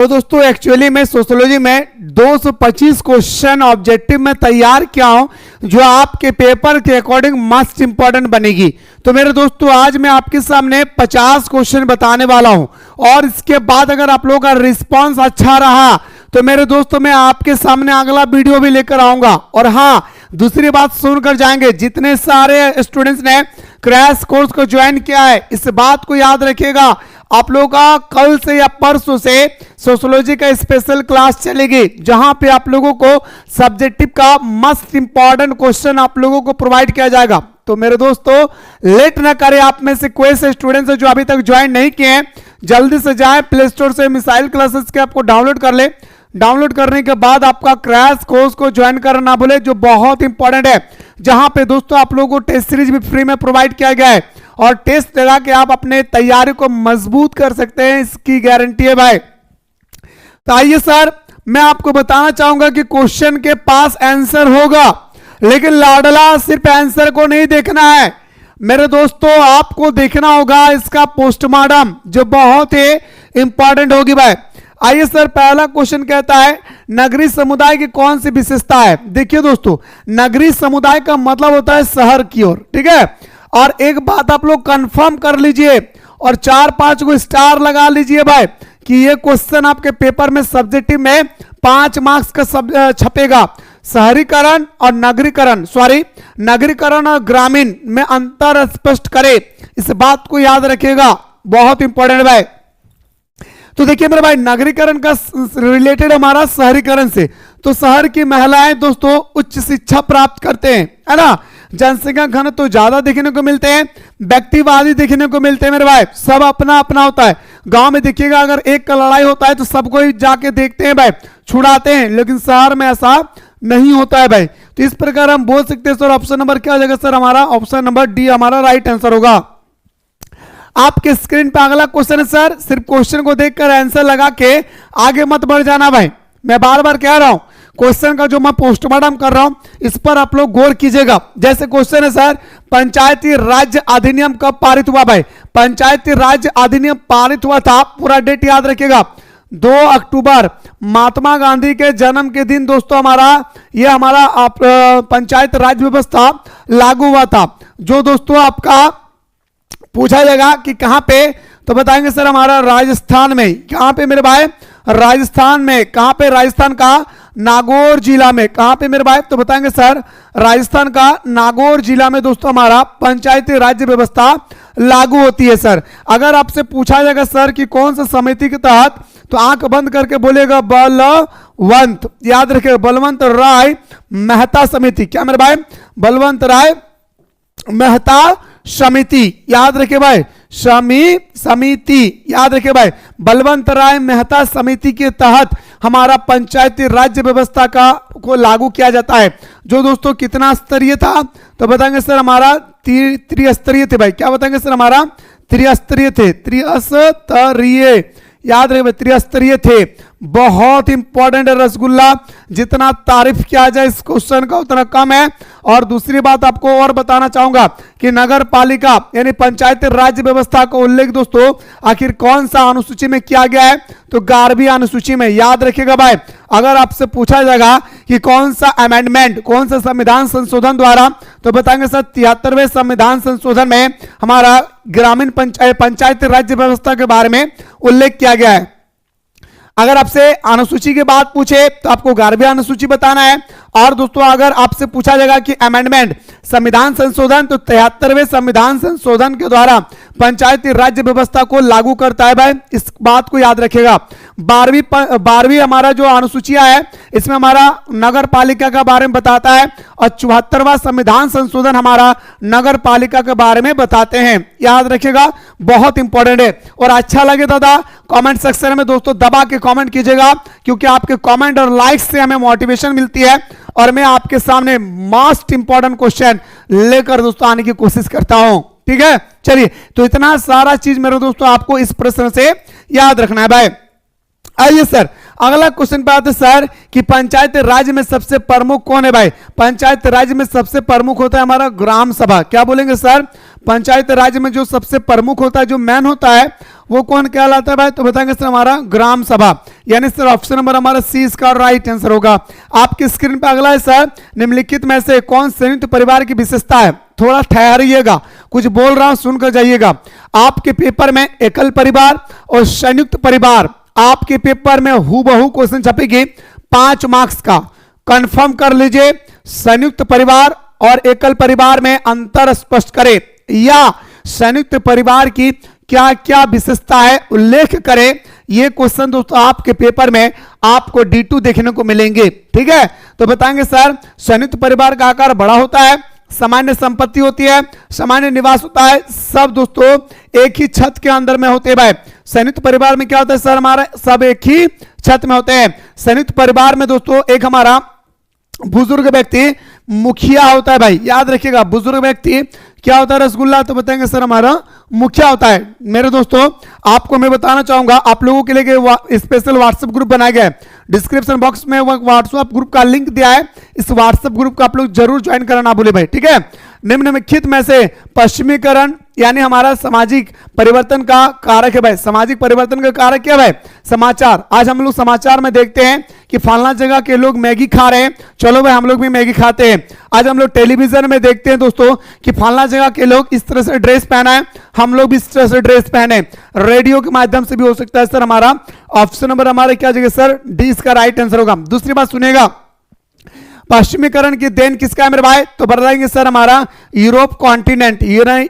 तो दोस्तों एक्चुअली मैं सोशियोलॉजी में 225 क्वेश्चन ऑब्जेक्टिव में तैयार किया हूं जो आपके पेपर के अकॉर्डिंग मोस्ट इंपॉर्टेंट बनेगी। तो मेरे दोस्तों आज मैं आपके सामने 50 क्वेश्चन बताने वाला हूं और इसके बाद अगर आप लोगों का रिस्पांस अच्छा रहा तो मेरे दोस्तों मैं आपके सामने अगला वीडियो भी लेकर आऊंगा। और हाँ, दूसरी बात सुनकर जाएंगे, जितने सारे स्टूडेंट्स ने क्रैश कोर्स को ज्वाइन किया है इस बात को याद रखिएगा, आप लोगों का कल से या परसों से सोशियोलॉजी का स्पेशल क्लास चलेगी जहां पे आप लोगों को सब्जेक्टिव का मोस्ट इंपॉर्टेंट क्वेश्चन आप लोगों को प्रोवाइड किया जाएगा। तो मेरे दोस्तों लेट ना करें, आप में से कोई से स्टूडेंट्स जो अभी तक ज्वाइन नहीं किए हैं जल्दी से जाएं प्ले स्टोर से मिसाइल क्लासेस के आपको डाउनलोड कर ले। डाउनलोड करने के बाद आपका क्रैश कोर्स को ज्वाइन करना ना भूले जो बहुत इंपॉर्टेंट है, जहां पे दोस्तों आप लोगों को टेस्ट सीरीज भी फ्री में प्रोवाइड किया गया है और टेस्ट लगा के आप अपने तैयारी को मजबूत कर सकते हैं, इसकी गारंटी है भाई। तो आइए सर, मैं आपको बताना चाहूंगा कि क्वेश्चन के पास आंसर होगा, लेकिन लाडला सिर्फ आंसर को नहीं देखना है मेरे दोस्तों, आपको देखना होगा इसका पोस्टमार्टम जो बहुत ही इंपॉर्टेंट होगी भाई। आइए सर, पहला क्वेश्चन कहता है नगरीय समुदाय की कौन सी विशेषता है। देखिए दोस्तों, नगरीय समुदाय का मतलब होता है शहर की ओर, ठीक है। और एक बात आप लोग कंफर्म कर लीजिए और 4-5 को स्टार लगा लीजिए भाई कि ये क्वेश्चन आपके पेपर में सब्जेक्टिव में 5 मार्क्स का छपेगा। शहरीकरण और नगरीकरण और ग्रामीण में अंतर स्पष्ट करे, इस बात को याद रखिएगा, बहुत इंपॉर्टेंट भाई। तो देखिए मेरे भाई, नगरीकरण का रिलेटेड हमारा शहरीकरण से, तो शहर की महिलाएं दोस्तों उच्च शिक्षा प्राप्त करते हैं, है ना। जनसंख्या घनत्व तो ज्यादा देखने को मिलते हैं, व्यक्तिवादी देखने को मिलते हैं मेरे भाई, सब अपना अपना होता है। गांव में देखिएगा अगर एक का लड़ाई होता है तो सबको ही जाके देखते हैं भाई, छुड़ाते हैं, लेकिन शहर में ऐसा नहीं होता है भाई। तो इस प्रकार हम बोल सकते हैं सर ऑप्शन नंबर क्या हो जाएगा सर, हमारा ऑप्शन नंबर डी हमारा राइट आंसर होगा। आपके स्क्रीन पे अगला क्वेश्चन है सर, सिर्फ क्वेश्चन को देखकर आंसर लगा के आगे मत बढ़ जाना भाई, मैं बार बार कह रहा हूं क्वेश्चन का जो मैं पोस्टमार्टम कर रहा हूं इस पर आप लोग गौर कीजिएगा। जैसे क्वेश्चन है सर, पंचायती राज्य अधिनियम कब पारित हुआ भाई। पंचायती राज्य अधिनियम पारित हुआ था, पूरा डेट याद रखिएगा, 2 अक्टूबर, महात्मा गांधी के जन्म के दिन दोस्तों हमारा पंचायत राज व्यवस्था लागू हुआ था। जो दोस्तों आपका पूछा जाएगा कि कहां पे, तो बताएंगे सर हमारा राजस्थान में। कहां पे मेरे भाई, राजस्थान में। कहां पे, राजस्थान का नागौर जिला में। कहां पे मेरे भाई, तो बताएंगे सर राजस्थान का नागौर जिला में दोस्तों हमारा पंचायती राज्य व्यवस्था लागू होती है सर। अगर आपसे पूछा जाएगा सर कि कौन सा समिति के तहत, तो आंख बंद करके बोलेगा बलवंत, याद रखिएगा बलवंत राय मेहता समिति। क्या मेरे भाई, बलवंत राय मेहता समिति, याद रखिए भाई, समिति याद रखिए भाई, बलवंत राय मेहता समिति के तहत हमारा पंचायती राज्य व्यवस्था को लागू किया जाता है। जो दोस्तों कितना स्तरीय था, तो बताएंगे सर हमारा त्रिस्तरीय थे भाई। क्या बताएंगे सर, हमारा त्रिस्तरीय थे, त्रिस्तरीय, याद रखिए त्रिस्तरीय थे। बहुत इंपॉर्टेंट है रसगुल्ला, जितना तारीफ किया जाए इस क्वेश्चन का उतना कम है। और दूसरी बात आपको और बताना चाहूंगा कि नगर पालिका यानी पंचायती राज्य व्यवस्था का उल्लेख दोस्तों आखिर कौन सा अनुसूची में किया गया है, तो 11वीं अनुसूची में। याद रखिएगा भाई, अगर आपसे पूछा जाएगा कि कौन सा अमेंडमेंट, कौन सा संविधान संशोधन द्वारा, तो बताएंगे सर 73वें संविधान संशोधन में हमारा ग्रामीण पंचायती राज्य व्यवस्था के बारे में उल्लेख किया गया है। अगर आपसे अनुसूची की बात पूछे तो आपको 11वीं अनुसूची बताना है। और दोस्तों अगर आपसे पूछा जाएगा कि अमेंडमेंट संविधान संशोधन, तो 73वें संविधान संशोधन के द्वारा पंचायती राज्य व्यवस्था को लागू करता है भाई, इस बात को याद रखिएगा। 12वीं हमारा जो अनुसूचियां है इसमें हमारा नगर पालिका के बारे में बताता है और 74वां संविधान संशोधन हमारा नगर पालिका के बारे में बताते हैं, याद रखिएगा, बहुत इंपॉर्टेंट है। और अच्छा लगे दादा कमेंट सेक्शन में दोस्तों दबा के कमेंट कीजिएगा, क्योंकि आपके कमेंट और लाइक से हमें मोटिवेशन मिलती है और मैं आपके सामने मोस्ट इंपॉर्टेंट क्वेश्चन लेकर दोस्तों आने की कोशिश करता हूं, ठीक है। चलिए, तो इतना सारा चीज मेरे दोस्तों आपको इस प्रश्न से याद रखना है भाई। आइए सर, अगला क्वेश्चन पे आते सर कि पंचायत राज में सबसे प्रमुख कौन है भाई? पंचायत राज में सबसे प्रमुख होता है हमारा ग्राम सभा। क्या बोलेंगे सर? पंचायत राज में जो सबसे प्रमुख होता है, जो मैन होता है, वो कौन कहलाता है भाई? तो बताएंगे सर हमारा ग्राम सभा। यानी सर ऑप्शन नंबर हमारा सी इसका राइट आंसर होगा। आपकी स्क्रीन पे अगला है सर, निम्नलिखित में से कौन संयुक्त परिवार की विशेषता है? थोड़ा ठहरिएगा, कुछ बोल रहा हूं सुनकर जाइएगा। आपके पेपर में एकल परिवार और संयुक्त परिवार, आपके पेपर में हूबहू क्वेश्चन छपेगी 5 मार्क्स का। कंफर्म कर लीजिए, संयुक्त परिवार और एकल परिवार में अंतर स्पष्ट करें, या संयुक्त परिवार की क्या क्या विशेषता है उल्लेख करें। ये क्वेश्चन दोस्तों आपके पेपर में आपको D2 देखने को मिलेंगे। ठीक है, तो बताएंगे सर संयुक्त परिवार का आकार बड़ा होता है, सामान्य संपत्ति होती है, सामान्य निवास होता है, सब दोस्तों एक ही छत के अंदर में होते हैं भाई। संयुक्त परिवार में क्या होता है सर? हमारा सब एक ही छत में होते हैं। संयुक्त परिवार में दोस्तों एक हमारा बुजुर्ग व्यक्ति मुखिया होता है भाई, याद रखिएगा। बुजुर्ग व्यक्ति क्या होता है रसगुल्ला? तो बताएंगे सर हमारा मुखिया होता है। मेरे दोस्तों आपको मैं बताना चाहूंगा, आप लोगों के लिए स्पेशल व्हाट्सएप ग्रुप बनाया गया है, डिस्क्रिप्शन बॉक्स में व्हाट्सएप ग्रुप का लिंक दिया है। इस व्हाट्सएप ग्रुप को आप लोग जरूर ज्वाइन करना ना भूले भाई। ठीक है, निम्नलिखित में से पश्चिमीकरण यानी हमारा सामाजिक परिवर्तन का कारक है भाई। सामाजिक परिवर्तन का कारक क्या है? समाचार। आज हम लोग समाचार में देखते हैं कि फलाना जगह के लोग मैगी खा रहे हैं, चलो भाई हम लोग भी मैगी खाते हैं। आज हम लोग टेलीविजन में देखते हैं दोस्तों कि फलाना जगह के लोग इस तरह से ड्रेस पहना है, हम लोग भी इस तरह से ड्रेस पहने। रेडियो के माध्यम से भी हो सकता है सर। हमारा ऑप्शन नंबर हमारा क्या जगह सर? डी इसका राइट आंसर होगा। दूसरी बात सुनिएगा, पश्चिमीकरण की देन किसका है मेरे भाई? तो बताएंगे सर हमारा यूरोप कॉन्टिनेंट,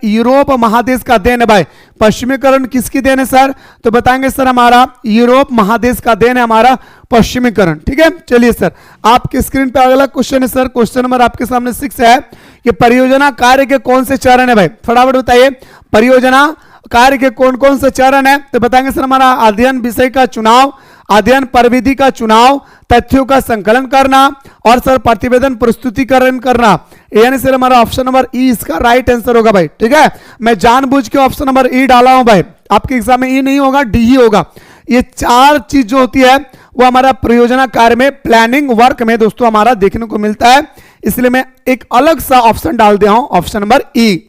यूरोप महादेश का देन है भाई। पश्चिमीकरण किसकी देन है सर? तो बताएंगे सर हमारा यूरोप महादेश का देन है हमारा पश्चिमीकरण। ठीक है, चलिए सर आपके स्क्रीन पे अगला क्वेश्चन है सर, क्वेश्चन नंबर आपके सामने 6 है कि परियोजना कार्य के कौन से चरण है भाई? फटाफट बताइए, परियोजना कार्य के कौन कौन से चरण है? तो बताएंगे सर हमारा अध्ययन विषय का चुनाव, अध्ययन परिविधि का चुनाव, तथ्यों का संकलन करना और सर प्रतिवेदन प्रस्तुतिकरण करना। यानी सर हमारा ऑप्शन नंबर ई इसका राइट आंसर होगा भाई। ठीक है, मैं जानबूझ के ऑप्शन नंबर ई डाला हूं भाई, आपके एग्जाम में ई नहीं होगा, डी ही होगा। ये 4 चीज जो होती है वो हमारा परियोजना कार्य में, प्लानिंग वर्क में दोस्तों हमारा देखने को मिलता है, इसलिए मैं एक अलग सा ऑप्शन डाल दिया हूं, ऑप्शन नंबर ई।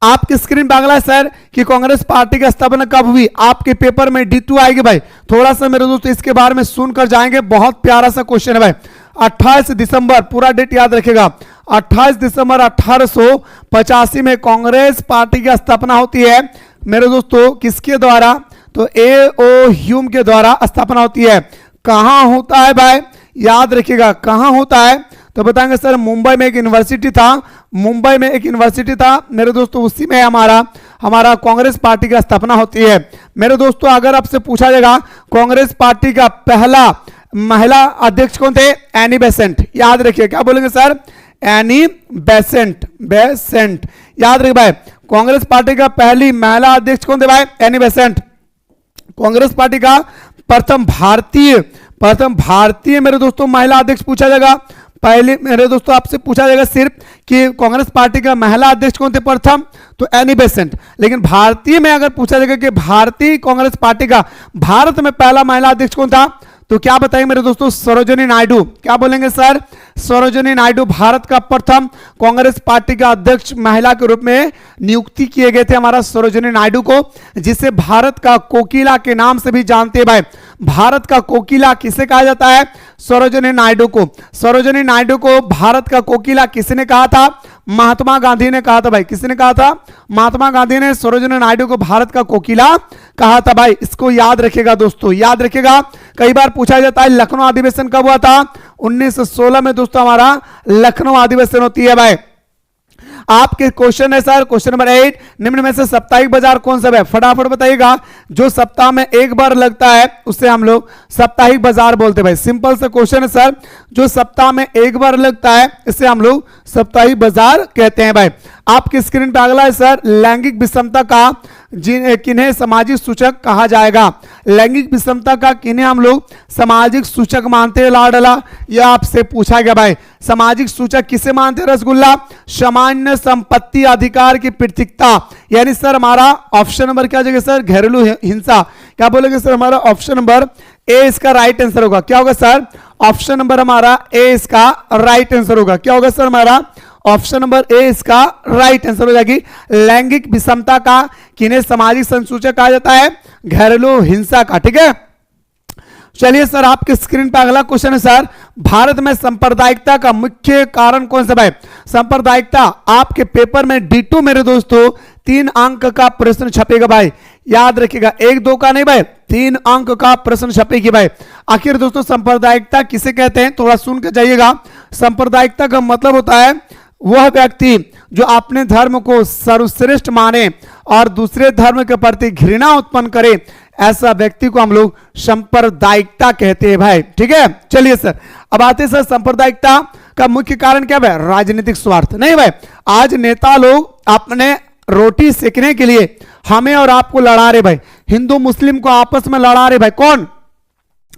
आपकी स्क्रीन पे अगला है सर कि कांग्रेस पार्टी की स्थापना कब हुई? आपके पेपर में D2 आएगी भाई। थोड़ा सा मेरे दोस्तों इसके बारे में सुनकर जाएंगे, बहुत प्यारा सा क्वेश्चन है भाई। 28 दिसंबर, पूरा डेट याद रखेगा, 28 दिसंबर 1885 में कांग्रेस पार्टी की स्थापना होती है मेरे दोस्तों। किसके द्वारा? तो A.O. ह्यूम के द्वारा स्थापना होती है। कहां होता है भाई? याद रखिएगा कहां होता है? तो बताएंगे सर मुंबई में एक यूनिवर्सिटी था, मुंबई में एक यूनिवर्सिटी था मेरे दोस्तों, उसी में हमारा कांग्रेस पार्टी की स्थापना होती है। मेरे दोस्तों अगर आपसे पूछा जाएगा कांग्रेस पार्टी का पहला महिला अध्यक्ष कौन थे? Annie Besant. याद रखिए, क्या बोलेंगे सर? Annie Besant, Besant. याद रखिए भाई, कांग्रेस पार्टी का पहली महिला अध्यक्ष कौन थे भाई? Annie Besant. कांग्रेस पार्टी का प्रथम भारतीय मेरे दोस्तों महिला अध्यक्ष पूछा जाएगा। पहले मेरे दोस्तों आपसे पूछा जाएगा सिर्फ कि कांग्रेस पार्टी का महिला अध्यक्ष कौन थे प्रथम? तो एनी बेसेंट। लेकिन भारतीय में अगर पूछा जाएगा कि भारतीय कांग्रेस पार्टी का भारत में पहला महिला अध्यक्ष कौन था, तो क्या बताएंगे मेरे दोस्तों? सरोजिनी नायडू। क्या बोलेंगे सर? सरोजिनी नायडू भारत का प्रथम कांग्रेस पार्टी का अध्यक्ष महिला के रूप में नियुक्ति किए गए थे हमारा सरोजिनी नायडू को, जिसे भारत का कोकिला के नाम से भी जानते हैं भाई। भारत का कोकिला किसे कहा जाता है? सरोजिनी नायडू को। सरोजिनी नायडू को भारत का कोकिला किसने कहा था? महात्मा गांधी ने कहा था भाई। किसने कहा था? महात्मा गांधी ने सरोजिनी नायडू को भारत का कोकिला कहा था भाई। इसको याद रखेगा दोस्तों, याद रखेगा। कई बार पूछा जाता है लखनऊ अधिवेशन कब हुआ था? 1916 में दोस्तों हमारा लखनऊ अधिवेशन होती है भाई। आपके क्वेश्चन है सर क्वेश्चन नंबर 8, निम्न में से साप्ताहिक बाजार कौन सा है? फटाफट बताइएगा। जो सप्ताह में एक बार लगता है उसे हम लोग साप्ताहिक बाजार बोलते हैं भाई। सिंपल सा क्वेश्चन है सर, जो सप्ताह में एक बार लगता है इसे हम लोग साप्ताहिक बाजार कहते हैं भाई। आपकी स्क्रीन पर अगला है सर, लैंगिक विषमता का किन्हें सामाजिक सूचक कहा जाएगा? लैंगिक विषमता का किन्हें हम लोग सामाजिक सूचक मानते हैं? लाडला, यह आपसे पूछा गया भाई। सामाजिक सूचक किसे मानते हैं रसगुल्ला? सामान्य संपत्ति अधिकार की पृथकता। यानी सर हमारा ऑप्शन नंबर क्या जगह सर? घरेलू हिंसा। क्या बोलेंगे सर? हमारा ऑप्शन नंबर ए इसका राइट आंसर होगा। क्या होगा सर? ऑप्शन नंबर हमारा ए इसका राइट आंसर होगा। क्या होगा सर? हमारा ऑप्शन नंबर ए इसका राइट आंसर हो जाएगी। लैंगिक विषमता का किन्हें सामाजिक संसूचक कहा जाता है? घरेलू हिंसा का। ठीक है, चलिए सर आपके स्क्रीन पर अगला क्वेश्चन है सर, भारत में सांप्रदायिकता का मुख्य कारण कौन सा भाई? सांप्रदायिकता आपके पेपर में D2 मेरे दोस्तों 3 अंक का प्रश्न छपेगा भाई, याद रखिएगा, 1-2 का नहीं भाई, 3 अंक का प्रश्न छपेगी भाई। आखिर दोस्तों सांप्रदायिकता किसे कहते हैं? थोड़ा सुन के जाइएगा। सांप्रदायिकता का मतलब होता है वह व्यक्ति जो अपने धर्म को सर्वश्रेष्ठ माने और दूसरे धर्म के प्रति घृणा उत्पन्न करे, ऐसा व्यक्ति को हम लोग सांप्रदायिकता कहते हैं भाई। ठीक है, चलिए सर अब आते हैं सर सांप्रदायिकता का मुख्य कारण क्या है? राजनीतिक स्वार्थ। नहीं भाई, आज नेता लोग अपने रोटी सेकने के लिए हमें और आपको लड़ा रहे भाई, हिंदू मुस्लिम को आपस में लड़ा रहे भाई। कौन?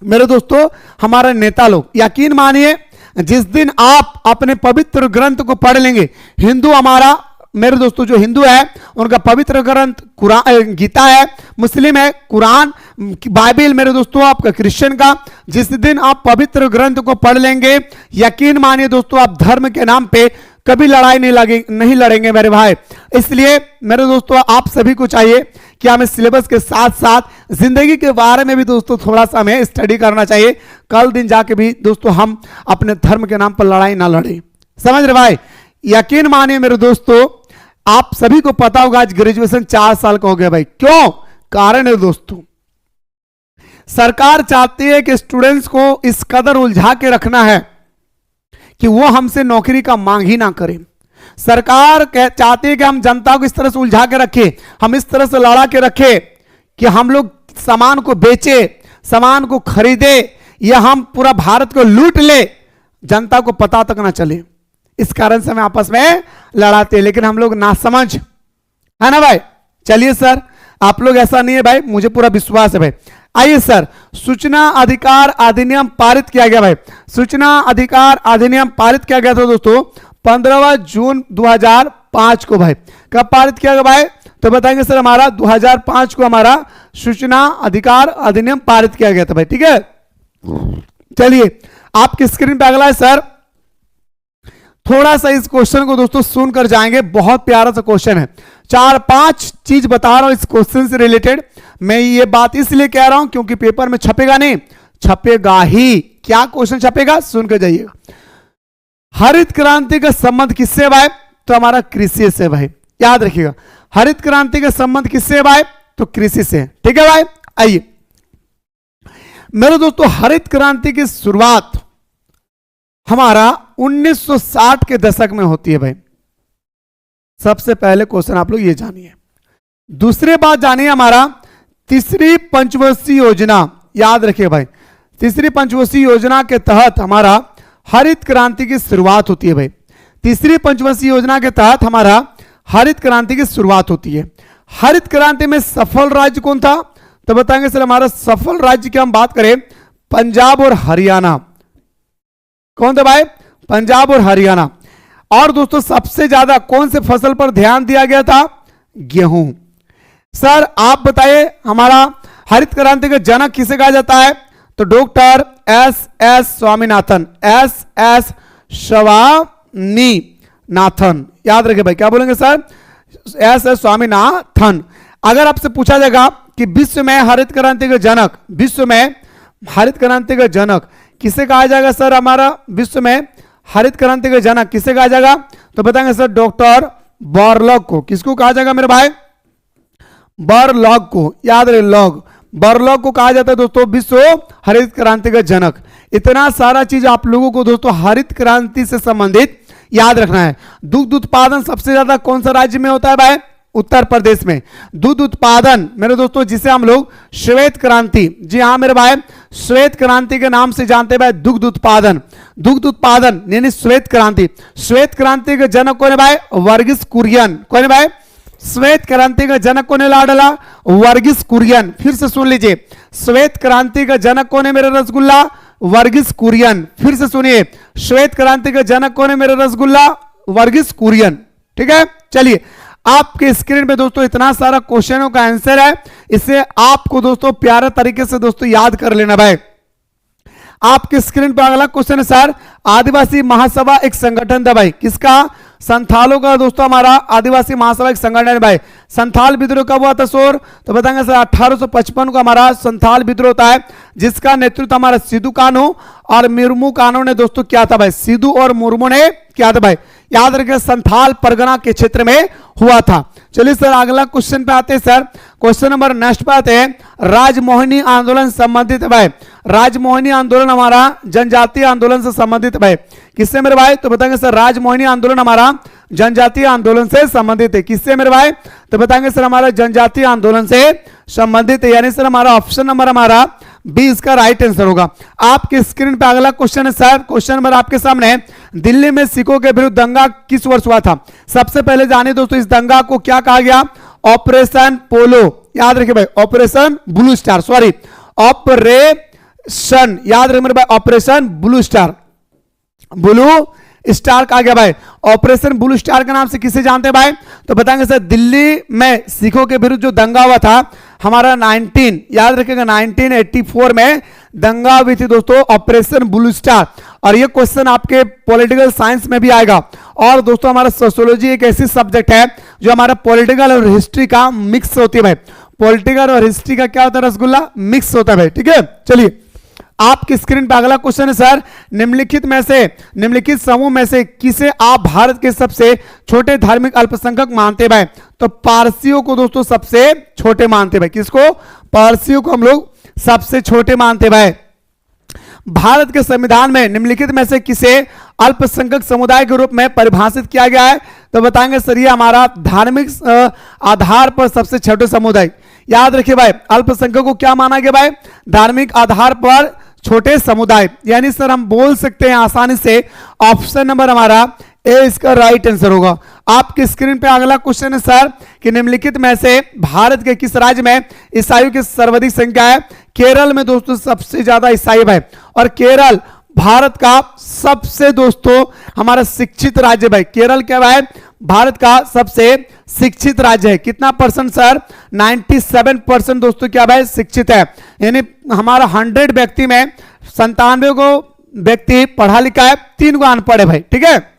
मेरे दोस्तों हमारे नेता लोग। यकीन मानिए जिस दिन आप अपने पवित्र ग्रंथ को पढ़ लेंगे, हिंदू हमारा मेरे दोस्तों जो हिंदू है उनका पवित्र ग्रंथ कुरान गीता है, मुस्लिम है कुरान, बाइबल मेरे दोस्तों आपका क्रिश्चियन का, जिस दिन आप पवित्र ग्रंथ को पढ़ लेंगे, यकीन मानिए दोस्तों आप धर्म के नाम पे कभी लड़ाई नहीं लड़ेंगे मेरे भाई। इसलिए मेरे दोस्तों आप सभी को चाहिए कि हमें सिलेबस के साथ साथ जिंदगी के बारे में भी दोस्तों थोड़ा सा हमें स्टडी करना चाहिए, कल दिन जाके भी दोस्तों हम अपने धर्म के नाम पर लड़ाई ना लड़े। समझ रहे भाई? यकीन मानिए मेरे दोस्तों आप सभी को पता होगा आज ग्रेजुएशन 4 साल का हो गया भाई। क्यों? कारण है दोस्तों सरकार चाहती है कि स्टूडेंट्स को इस कदर उलझा के रखना है कि वो हमसे नौकरी का मांग ही ना करें। सरकार चाहती है कि हम जनता को इस तरह से उलझा के रखें, हम इस तरह से लड़ा के रखें कि हम लोग सामान को बेचे, सामान को खरीदे, या हम पूरा भारत को लूट ले, जनता को पता तक ना चले। इस कारण से हम आपस में लड़ाते हैं, लेकिन हम लोग ना समझ है ना भाई। चलिए सर आप लोग ऐसा नहीं है भाई, मुझे पूरा विश्वास है भाई। आइए सर, सूचना अधिकार अधिनियम पारित किया गया भाई। सूचना अधिकार अधिनियम पारित किया गया था दोस्तों 15 जून 2005 को भाई। कब पारित किया गया भाई? तो बताएंगे सर हमारा 2005 को हमारा सूचना अधिकार अधिनियम पारित किया गया था भाई। ठीक है, चलिए आपकी स्क्रीन पे अगला है सर, थोड़ा सा इस क्वेश्चन को दोस्तों सुनकर जाएंगे, बहुत प्यारा सा क्वेश्चन है। 4-5 चीज बता रहा हूं इस क्वेश्चन से रिलेटेड। मैं ये बात इसलिए कह रहा हूं क्योंकि पेपर में छपेगा नहीं, छपेगा ही। क्या क्वेश्चन छपेगा सुनकर जाइएगा। हरित क्रांति का संबंध किससे है भाई? तो हमारा कृषि से भाई, याद रखिएगा। हरित क्रांति का संबंध किससे है भाई? तो कृषि से। ठीक है भाई, आइए मेरे दोस्तों हरित क्रांति की शुरुआत हमारा 1960 के दशक में होती है भाई। सबसे पहले क्वेश्चन आप लोग ये जानिए। दूसरी बात जानिए हमारा तीसरी पंचवर्षीय योजना, याद रखिए भाई, तीसरी पंचवर्षीय योजना के तहत हमारा हरित क्रांति की शुरुआत होती है भाई। तीसरी पंचवर्षीय योजना के तहत हमारा हरित क्रांति की शुरुआत होती है। हरित क्रांति में सफल राज्य कौन था? तो बताएंगे सर हमारा सफल राज्य की हम बात करें पंजाब और हरियाणा। कौन थे भाई? पंजाब और हरियाणा। और दोस्तों सबसे ज्यादा कौन से फसल पर ध्यान दिया गया था? गेहूं। सर आप बताइए हमारा हरित क्रांति का जनक किसे कहा जाता है? तो doctor S Swaminathan, S Swaminathan. याद रखिए भाई, क्या बोलेंगे सर? एस स्वामीनाथन। अगर आपसे पूछा जाएगा कि विश्व में हरित क्रांति का जनक, विश्व में हरित क्रांति का जनक किसे कहा जाएगा सर? हमारा विश्व में हरित क्रांति का जनक किसे कहा जाएगा? तो बताएंगे सर डॉक्टर बर्लॉग को। किसको कहा जाएगा मेरे भाई? बर्लॉग को। याद रहे लॉग, बर्लॉग को कहा जाता है दोस्तों विश्व हरित क्रांति का जनक। इतना सारा चीज आप लोगों को दोस्तों हरित क्रांति से संबंधित याद रखना है। दुग्ध उत्पादन सबसे ज्यादा कौन सा राज्य में होता है भाई? उत्तर प्रदेश में। दूध उत्पादन मेरे दोस्तों जिसे हम लोग श्वेत क्रांति, जी हाँ मेरे भाई, श्वेत क्रांति के नाम से जानते हैं भाई। दुग्ध उत्पादन, दुग्ध उत्पादन यानी श्वेत क्रांति। श्वेत क्रांति के जनक कौन है भाई? वर्गीस कुरियन। कौन है भाई? श्वेत क्रांति का जनक कौन है लाडला? वर्गीस कुरियन। फिर से सुन लीजिए, श्वेत क्रांति का जनक कौन है मेरे रसगुल्ला? वर्गीस कुरियन। फिर से सुनिए, श्वेत क्रांति का जनक कौन है मेरे रसगुल्ला? वर्गीस कुरियन। ठीक है, चलिए आपके स्क्रीन पे दोस्तों इतना सारा क्वेश्चनों का आंसर है, इसे आपको दोस्तों प्यारे तरीके से दोस्तों याद कर लेना भाई। आपके स्क्रीन पर अगला क्वेश्चन है सर, आदिवासी महासभा एक संगठन था भाई, किसका? संथालों का दोस्तों हमारा आदिवासी महासभा एक संगठन है भाई। संथाल विद्रोह कब हुआ था सोर? तो बताएंगे सर 1855 को हमारा संथाल विद्रोह होता है, जिसका नेतृत्व हमारा सिद्धू कान्हू और मुर्मू कान्हू ने दोस्तों किया था भाई। सिद्धू और मुर्मू ने किया था भाई, याद रखिए संथाल परगना के क्षेत्र में हुआ था। चलिए सर अगला क्वेश्चन पे आते हैं सर, क्वेश्चन नंबर नेक्स्ट पे आते हैं, राजमोहिनी आंदोलन संबंधित है भाई। राजमोहिनी आंदोलन हमारा जनजातीय आंदोलन से संबंधित है भाई, किससे मेरे भाई? तो बताएंगे सर राजमोहिनी आंदोलन हमारा जनजातीय आंदोलन से संबंधित है, किससे मेरे भाई? तो बताएंगे सर हमारा जनजातीय आंदोलन से संबंधित है, यानी सर हमारा ऑप्शन नंबर हमारा बी इसका राइट आंसर होगा। आपके स्क्रीन पे अगला क्वेश्चन है सर, क्वेश्चन नंबर आपके सामने है, दिल्ली में सिखों के विरुद्ध दंगा किस वर्ष हुआ था? सबसे पहले जानिए दोस्तों इस दंगा को क्या कहा गया? ऑपरेशन पोलो, याद रखिए भाई, operation blue star, sorry operation, याद रखिए मेरे भाई, operation blue star, blue star कहा गया भाई। ऑपरेशन ब्लू स्टार के नाम से किसे जानते हैं भाई? तो बताएंगे सर दिल्ली में सिखों के विरुद्ध जो दंगा हुआ था हमारा 1984 में दंगा हुई थी दोस्तों, ऑपरेशन ब्लू स्टार। और ये क्वेश्चन आपके पॉलिटिकल साइंस में भी आएगा। और दोस्तों हमारा सोशियोलॉजी एक ऐसी सब्जेक्ट है जो हमारा पॉलिटिकल और हिस्ट्री का मिक्स होती है भाई। पॉलिटिकल और हिस्ट्री का क्या होता है रसगुल्ला? मिक्स होता है भाई, ठीक है। चलिए आपकी स्क्रीन पर अगला क्वेश्चन है सर, निम्नलिखित समूह में से किसे आप भारत के सबसे छोटे धार्मिक अल्पसंख्यक मानते भाई? तो पारसियों को दोस्तों सबसे छोटे मानते भाई, किसको? पारसियों को हम लोग सबसे छोटे मानते भाई। भारत के संविधान में निम्नलिखित में से किसे अल्पसंख्यक समुदाय के रूप में परिभाषित किया गया है? तो बताएंगे सर ये हमारा धार्मिक आधार पर सबसे छोटे समुदाय। याद रखिए भाई, अल्पसंख्यक को क्या माना गया भाई? धार्मिक आधार पर छोटे समुदाय, यानी सर हम बोल सकते हैं आसानी से ऑप्शन नंबर हमारा ए इसका राइट आंसर होगा। आपकी स्क्रीन पे अगला क्वेश्चन है सर कि निम्नलिखित में से भारत के किस राज्य में ईसाइयों की सर्वाधिक संख्या है? केरल में दोस्तों सबसे ज्यादा ईसाई भाई, और केरल भारत का सबसे दोस्तों हमारा शिक्षित राज्य भाई। केरल क्या भाई? भारत का सबसे शिक्षित राज्य है। कितना परसेंट सर? 97% दोस्तों क्या भाई? शिक्षित है, यानी हमारा 100 व्यक्ति में 97 को व्यक्ति पढ़ा लिखा है, 3 को अनपढ़ है भाई, ठीक है।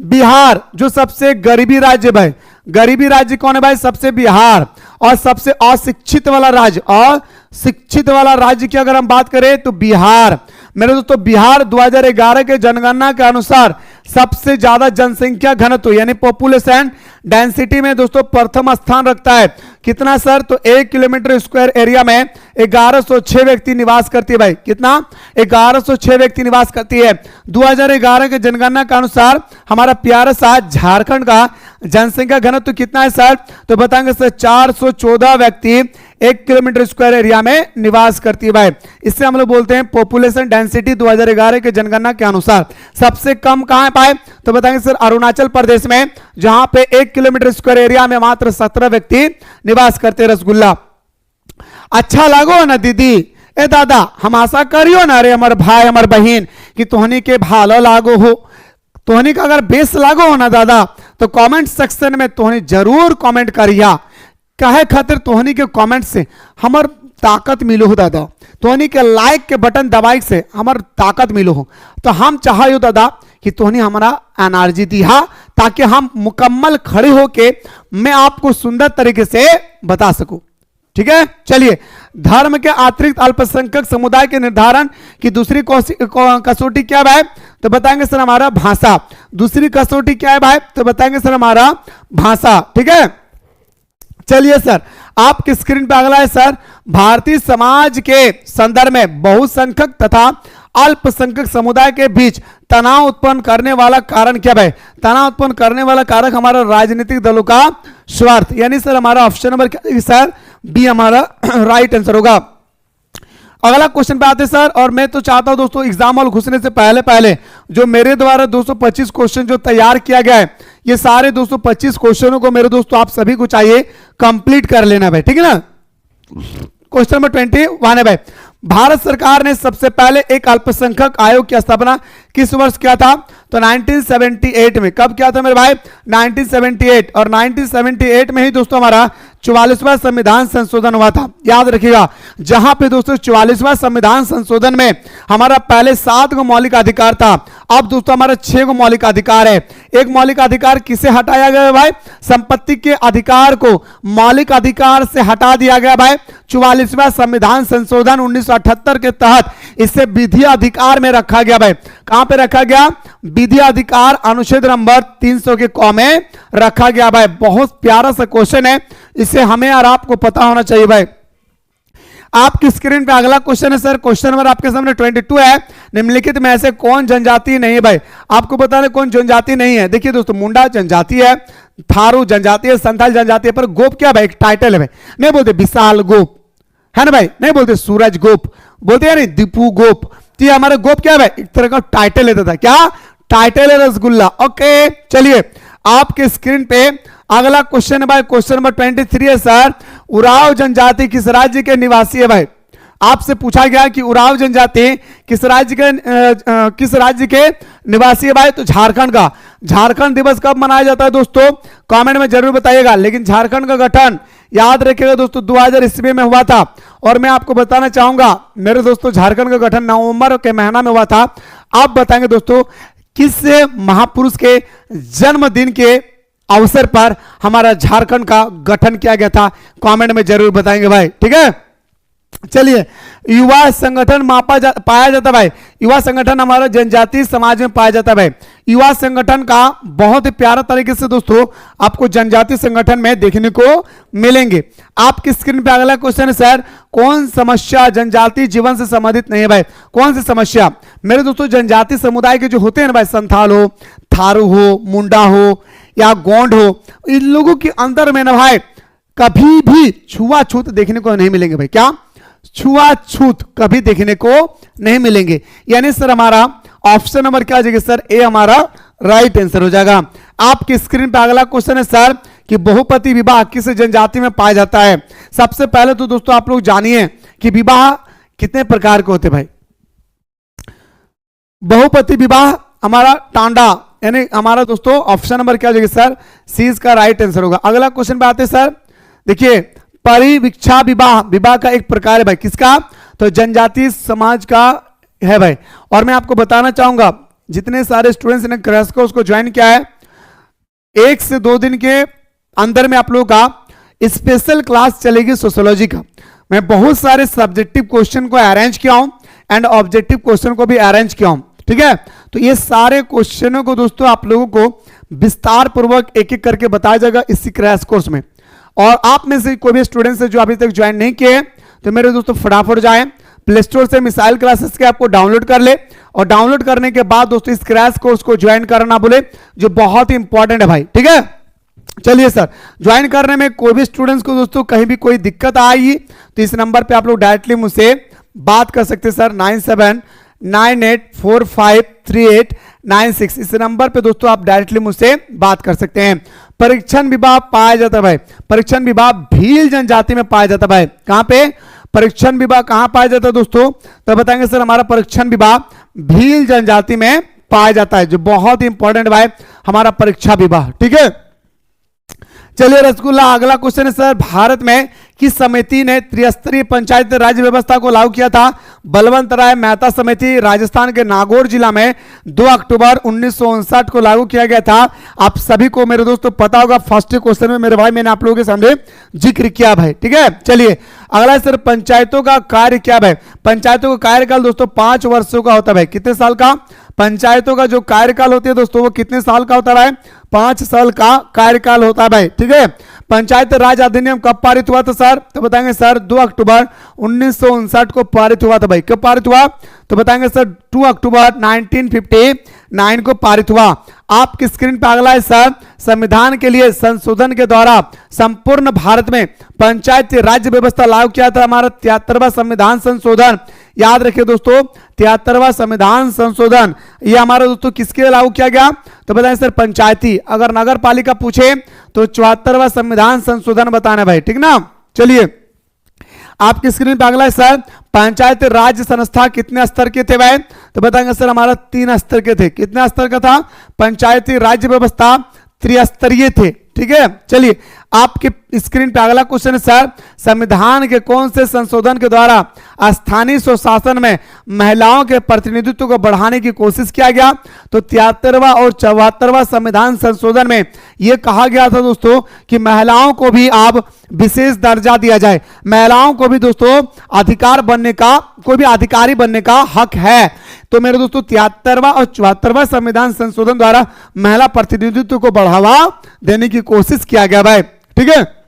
बिहार जो सबसे गरीबी राज्य भाई, गरीबी राज्य कौन है भाई? सबसे बिहार। और सबसे अशिक्षित वाला राज्य, अशिक्षित वाला राज्य की अगर हम बात करें तो बिहार। मेरे दोस्तों बिहार 2011 के जनगणना के अनुसार सबसे ज्यादा जनसंख्या घनत्व यानी पॉपुलेशन डेंसिटी में दोस्तों प्रथम स्थान रखता है। कितना सर? तो 1 किलोमीटर स्क्वायर एरिया में 1106 व्यक्ति निवास करती है भाई। कितना? 1106 व्यक्ति निवास करती है। 2011 के जनगणना के अनुसार हमारा प्यारा सा झारखंड का जनसंख्या घनत्व कितना है सर? तो बताएंगे सर 414 व्यक्ति 1 किलोमीटर स्क्वायर एरिया में निवास करती है भाई। इससे हम लोग बोलते हैं पॉपुलेशन डेंसिटी 2011 के जनगणना के अनुसार। सबसे कम कहां पाए? तो बताएंगे सर अरुणाचल प्रदेश में, जहां पे 1 किलोमीटर स्क्वायर एरिया में मात्र 17 व्यक्ति निवास करते। रसगुल्ला अच्छा लागो ना दीदी? ए दादा हम आशा करियो ना रे हमारे भाई हमारे बहन कि तोहनी के भालो लागो हो, तोहनी का अगर बेस लागो हो ना दादा तो कमेंट सेक्शन में तोहनी जरूर कमेंट करिया। कहे खातिर तोहनी के कमेंट से हमर ताकत मिलो हो दादा, तोहनी के लाइक के बटन दबाई से हमर ताकत मिलो हो। तो हम चाहो दादा कि तोहनी हमारा एनर्जी दिया ताकि हम मुकम्मल खड़े होके मैं आपको सुंदर तरीके से बता सकूं, ठीक है। चलिए धर्म के अतिरिक्त अल्पसंख्यक समुदाय के निर्धारण की दूसरी कसौटी क्या है भाई? तो बताएंगे सर हमारा भाषा। दूसरी कसौटी क्या है भाई? तो बताएंगे सर हमारा भाषा, ठीक है। चलिए सर आपकी स्क्रीन पे अगला है सर, भारतीय समाज के संदर्भ में बहुसंख्यक तथा अल्पसंख्यक समुदाय के बीच तनाव उत्पन्न करने वाला कारण क्या है? तनाव उत्पन्न करने वाला कारक हमारा राजनीतिक दलों का स्वार्थ, यानी सर हमारा ऑप्शन नंबर क्या सर? बी हमारा राइट आंसर होगा। अगला क्वेश्चन पे आते सर, और मैं तो चाहता हूं दोस्तों एग्जाम हॉल घुसने से पहले जो मेरे द्वारा 225 क्वेश्चन जो तैयार किया गया है, ये सारे 225 क्वेश्चनों को मेरे दोस्तों आप सभी को चाहिए कंप्लीट कर लेना भाई, ठीक है ना। क्वेश्चन नंबर 21 है भाई, भारत सरकार ने सबसे पहले एक अल्पसंख्यक आयोग की स्थापना किस वर्ष किया था? तो 1978 में। कब किया था मेरे भाई? 1978। और 1978 में ही दोस्तों हमारा 44वां संविधान संशोधन हुआ था। याद रखिएगा, जहां पे दोस्तों 44वां संविधान संशोधन में हमारा पहले 7 गो मौलिक अधिकार था, अब दोस्तों हमारा 6 गो मौलिक अधिकार है। एक मौलिक अधिकार किसे हटाया गया है भाई? संपत्ति के अधिकार को मौलिक अधिकार से हटा दिया गया भाई 44वां संविधान संशोधन 1978 के तहत। इसे विधि अधिकार में रखा गया भाई। कहां पे रखा गया? विधि अधिकार अनुच्छेद नंबर 300 के क में रखा गया भाई। बहुत प्यारा सा क्वेश्चन है, इसे हमें और आपको पता होना चाहिए भाई। आपकी स्क्रीन पे अगला क्वेश्चन है सर, क्वेश्चन नंबर आपके सामने 22 है। निम्नलिखित में ऐसे कौन जनजाति नहीं है भाई? आपको बता दें कौन जनजाति नहीं है। देखिए दोस्तों, मुंडा जनजाति है, थारू जनजाति है, संथाल जनजाति है, पर गोप क्या भाई? एक टाइटल है भाई। नहीं बोलते विशाल गोप, है ना भाई? नहीं बोलते सूरज गोप, बोलते हैं नहीं दीपू गोप। तो ये हमारा गोप क्या है भाई? एक तरह का टाइटल लेता था। क्या टाइटल है? रसगुल्ला। ओके, चलिए आपके स्क्रीन पे अगला क्वेश्चन है भाई, क्वेश्चन नंबर 23 है सर। उराव जनजाति किस राज्य के निवासी है भाई? आपसे पूछा गया कि उराव जनजाति किस राज्य के निवासी है भाई? तो झारखंड का। झारखंड दिवस कब मनाया जाता है दोस्तों? कमेंट में जरूर बताइएगा। लेकिन झारखंड का गठन याद रखिएगा दोस्तों 2000 ईस्वी में हुआ था। और मैं आपको बताना चाहूंगा मेरे दोस्तों, झारखंड का गठन नवंबर के महीना में हुआ था। आप बताएंगे दोस्तों किस महापुरुष के जन्मदिन के अवसर पर हमारा झारखंड का गठन किया गया था? कमेंट में जरूर बताएंगे भाई, ठीक है। चलिए, युवा संगठन पाया जाता भाई। युवा संगठन हमारा जनजातीय समाज में पाया जाता भाई। युवा संगठन का बहुत ही प्यारा तरीके से दोस्तों आपको जनजातीय संगठन में देखने को मिलेंगे। आपकी स्क्रीन पे अगला क्वेश्चन है सर, कौन समस्या जनजातीय जीवन से संबंधित नहीं है भाई? कौन सी समस्या? मेरे दोस्तों, जनजातीय समुदाय के जो होते हैं ना भाई, संथाल हो, थारू हो, मुंडा हो या गोंड हो, इन लोगों के अंदर में ना भाई कभी भी छुआछूत देखने को नहीं मिलेंगे भाई। क्या? छुआछूत कभी देखने को नहीं मिलेंगे। यानी सर हमारा ऑप्शन नंबर क्या आ जाएगा सर? ए हमारा राइट आंसर हो जाएगा। आपकी स्क्रीन पे अगला क्वेश्चन है सर कि बहुपति विवाह किस जनजाति में पाया जाता है? सबसे पहले तो दोस्तों आप लोग जानिए कि विवाह कितने प्रकार के होते भाई। बहुपति विवाह हमारा टांडा, यानी हमारा दोस्तों ऑप्शन नंबर क्या हो जाएगा सर? सी इसका राइट आंसर होगा। अगला क्वेश्चन पे आते हैं सर, देखिए परिवीक्षा विवाह, विवाह का एक प्रकार है भाई। किसका? तो जनजातीय समाज का है भाई। और मैं आपको बताना चाहूंगा जितने सारे स्टूडेंट्स ने क्रैश कोर्स को ज्वाइन किया है, 1 से 2 दिन के अंदर में आप लोगों का स्पेशल क्लास चलेगी सोशियोलॉजी का। मैं बहुत सारे सब्जेक्टिव क्वेश्चन को अरेंज किया हूं एंड ऑब्जेक्टिव क्वेश्चन को भी अरेंज किया हूं, ठीक है। तो ये सारे क्वेश्चनों को दोस्तों आप लोगों को विस्तार पूर्वक एक एक करके बताया जाएगा इसी क्रैश कोर्स में। और आप में से कोई भी स्टूडेंट्स है जो अभी तक ज्वाइन नहीं किए हैं, तो मेरे दोस्तों फटाफट जाएं प्ले स्टोर से मिसाइल क्लासेस के आपको डाउनलोड कर ले, और डाउनलोड करने के बाद दोस्तों इस क्रैश कोर्स को ज्वाइन करना बोले, जो बहुत ही इंपॉर्टेंट है भाई, ठीक है। चलिए सर, ज्वाइन करने में कोई भी स्टूडेंट्स को दोस्तों कहीं भी कोई दिक्कत आई तो इस नंबर पे आप लोग डायरेक्टली मुझसे बात कर सकते हैं सर, 9798453896। इस नंबर पे दोस्तों आप डायरेक्टली मुझसे बात कर सकते हैं। परीक्षण विभाग पाया जाता है भाई, परीक्षण विभाग भील जनजाति में पाया जाता है भाई। कहां पे परीक्षण विभाग कहां पाया जाता है दोस्तों? तो बताएंगे सर हमारा परीक्षण विभाग भील जनजाति में पाया जाता है, जो बहुत ही इंपॉर्टेंट भाई हमारा परीक्षा विभाग, ठीक है। चलिए रसगुल्ला, अगला क्वेश्चन है सर, भारत में किस समिति ने त्रिस्तरीय पंचायत राज व्यवस्था को लागू किया था? बलवंत राय मेहता समिति, राजस्थान के नागौर जिला में 2 अक्टूबर 1959 को लागू किया गया था। आप सभी को मेरे दोस्तों पता होगा, फर्स्ट क्वेश्चन में मेरे भाई मैंने आप लोगों के सामने जिक्र किया भाई, ठीक है। चलिए अगला सर, पंचायतों का कार्य क्या भाई? पंचायतों का कार्यकाल दोस्तों 5 वर्षों का होता है भाई। कितने साल का? पंचायतों का जो कार्यकाल होती है दोस्तों वो कितने साल का होता है? 5 साल का कार्यकाल होता है भाई, ठीक है। पंचायत राज अधिनियम कब पारित हुआ था सर? तो बताएंगे सर 2 अक्टूबर 1959 को पारित हुआ था भाई। कब पारित हुआ? तो बताएंगे सर 2 अक्टूबर 1959 को पारित हुआ। आपकी स्क्रीन पर अगला है सर, संविधान के लिए संशोधन के द्वारा संपूर्ण भारत में पंचायत राज्य व्यवस्था लागू किया था हमारा 73वां संविधान संशोधन। याद रखिए दोस्तों 73वां संविधान संशोधन ये हमारा दोस्तों किसके लिए लागू किया गया? तो बताएं सर पंचायती। अगर नगर पालिका पूछे तो 74वां संविधान संशोधन बताना भाई, ठीक ना। चलिए आपकी स्क्रीन पे अगला है सर, पंचायत राज संस्था कितने स्तर के थे भाई? तो बताएंगे सर हमारा 3 स्तर के थे। कितने स्तर का था? पंचायती राज्य व्यवस्था त्रिस्तरीय थे। ठीक है, चलिए आपके स्क्रीन पे अगला क्वेश्चन है सर, संविधान के कौन से संशोधन के द्वारा स्थानीय स्वशासन में महिलाओं के प्रतिनिधित्व को बढ़ाने की कोशिश किया गया? तो 73वां और 74वां संविधान संशोधन में यह कहा गया था दोस्तों कि महिलाओं को भी अब विशेष दर्जा दिया जाए, महिलाओं को भी दोस्तों अधिकार बनने का, कोई भी अधिकारी बनने का हक है। तो मेरे दोस्तों 73वां और 74वां संविधान संशोधन द्वारा महिला प्रतिनिधित्व को बढ़ावा देने की कोशिश किया गया भाई। ठीक है,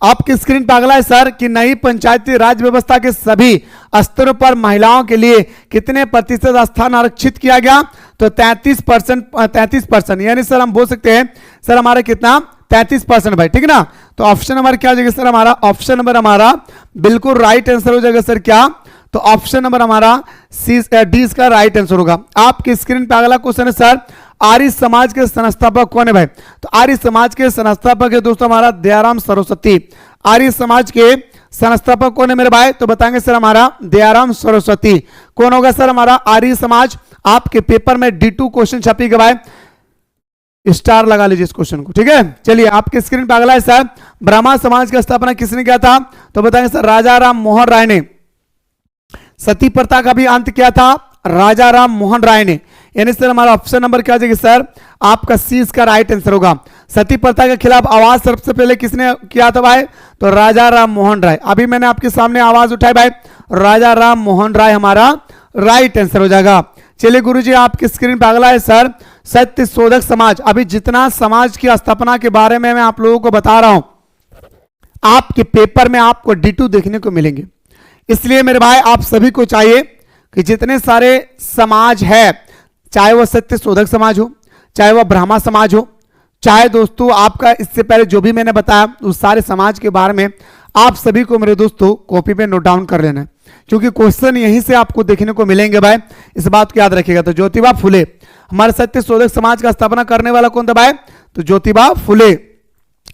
आपकी स्क्रीन पर अगला है सर कि नई पंचायती राज व्यवस्था के सभी स्तरों पर महिलाओं के लिए कितने प्रतिशत स्थान आरक्षित किया गया? तो 33%, यानी सर हम बोल सकते हैं सर हमारा कितना 33% भाई। ठीक है ना, तो ऑप्शन नंबर क्या हो जाएगा सर हमारा? ऑप्शन नंबर हमारा बिल्कुल राइट आंसर हो जाएगा सर क्या? तो ऑप्शन नंबर हमारा डी इसका राइट आंसर होगा। आपकी स्क्रीन पे अगला क्वेश्चन है सर, आर्य समाज के संस्थापक कौन है भाई? तो आर्य समाज के संस्थापक है दोस्तों हमारा दयाराम सरस्वती। आर्य समाज के संस्थापक कौन है मेरे भाई? तो बताएंगे सर हमारा दयाराम सरस्वती। कौन होगा सर हमारा आर्य समाज? आपके पेपर में D2 क्वेश्चन छपेगा भाई, स्टार लगा लीजिए इस क्वेश्चन को। ठीक है, चलिए आपके स्क्रीन पे अगला है सर, ब्राह्मण समाज की स्थापना किसने किया था? तो बताएंगे सर राजा राम मोहन राय ने। सती प्रथा का भी अंत किया था राजा राम मोहन राय ने। यानी सर हमारा ऑप्शन नंबर क्या हो जाएगा सर? आपका सी इसका राइट आंसर होगा। सती प्रथा के खिलाफ आवाज सबसे पहले किसने किया था भाई? तो राजा राम मोहन राय। अभी मैंने आपके सामने आवाज उठाई भाई, राजा राम मोहन राय हमारा राइट आंसर हो जाएगा। चलिए गुरुजी आपकी स्क्रीन पर अगला है सर, सत्य शोधक समाज। अभी जितना समाज की स्थापना के बारे में मैं आप लोगों को बता रहा हूं, आपके पेपर में आपको D2 देखने को मिलेंगे। इसलिए मेरे भाई आप सभी को चाहिए कि जितने सारे समाज है, चाहे वह सत्य शोधक समाज हो, चाहे वह ब्राह्मण समाज हो, चाहे दोस्तों आपका इससे पहले जो भी मैंने बताया उस सारे समाज के बारे में आप सभी को मेरे दोस्तों कॉपी पे नोट डाउन कर लेना है, क्योंकि क्वेश्चन यहीं से आपको देखने को मिलेंगे भाई, इस बात को याद रखिएगा। तो ज्योतिबा फुले हमारे सत्य शोधक समाज का स्थापना करने वाला कौन था भाई? तो ज्योतिबा फुले।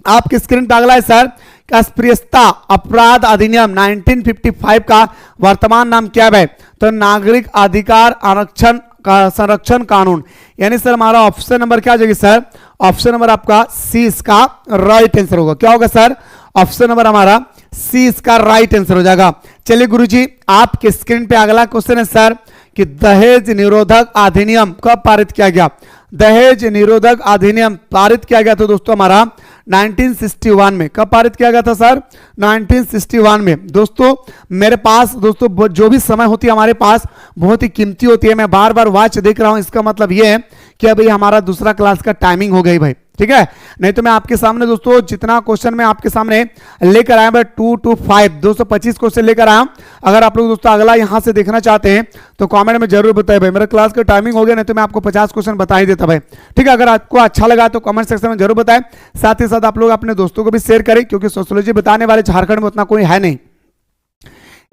आपकी स्क्रीन पर अगला है सर, अस्पृश्यता अपराध अधिनियम 1955 का वर्तमान नाम क्या है? तो नागरिक अधिकार आरक्षण का संरक्षण कानून। यानी सर हमारा ऑप्शन नंबर क्या हो जाएगी सर? ऑप्शन नंबर आपका सी इसका राइट आंसर होगा। क्या होगा सर? ऑप्शन नंबर हमारा सी इसका राइट आंसर हो जाएगा। चलिए गुरुजी आपके स्क्रीन पे अगला क्वेश्चन है सर कि दहेज निरोधक अधिनियम कब पारित किया गया? दहेज निरोधक अधिनियम पारित किया गया था दोस्तों हमारा 1961 में। कब पारित किया गया था सर? 1961 में। दोस्तों मेरे पास दोस्तों जो भी समय होती है हमारे पास बहुत ही कीमती होती है। मैं बार बार वॉच देख रहा हूं, इसका मतलब ये है कि अभी हमारा दूसरा क्लास का टाइमिंग हो गई भाई। ठीक है, नहीं तो मैं आपके सामने दोस्तों जितना क्वेश्चन मैं आपके सामने लेकर आया मैं 2 to 5 225 क्वेश्चन लेकर आया। अगर आप लोग दोस्तों अगला यहां से देखना चाहते हैं तो कमेंट में जरूर बताएं भाई। मेरा क्लास का टाइमिंग हो गया, नहीं तो मैं आपको 50 क्वेश्चन बता ही देता भाई। ठीक है, अगर आपको अच्छा लगा तो कमेंट सेक्शन में जरूर बताएं। साथ ही साथ आप लोग अपने दोस्तों को भी शेयर करें, क्योंकि सोशियोलॉजी बताने वाले झारखंड में उतना कोई है नहीं।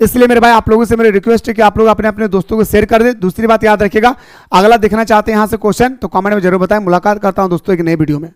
इसलिए मेरे भाई आप लोगों से मेरी रिक्वेस्ट है कि आप लोग अपने अपने दोस्तों को शेयर कर दें। दूसरी बात याद रखिएगा, अगला देखना चाहते हैं यहां से क्वेश्चन तो कमेंट में जरूर बताएं। मुलाकात करता हूं दोस्तों एक नए वीडियो में।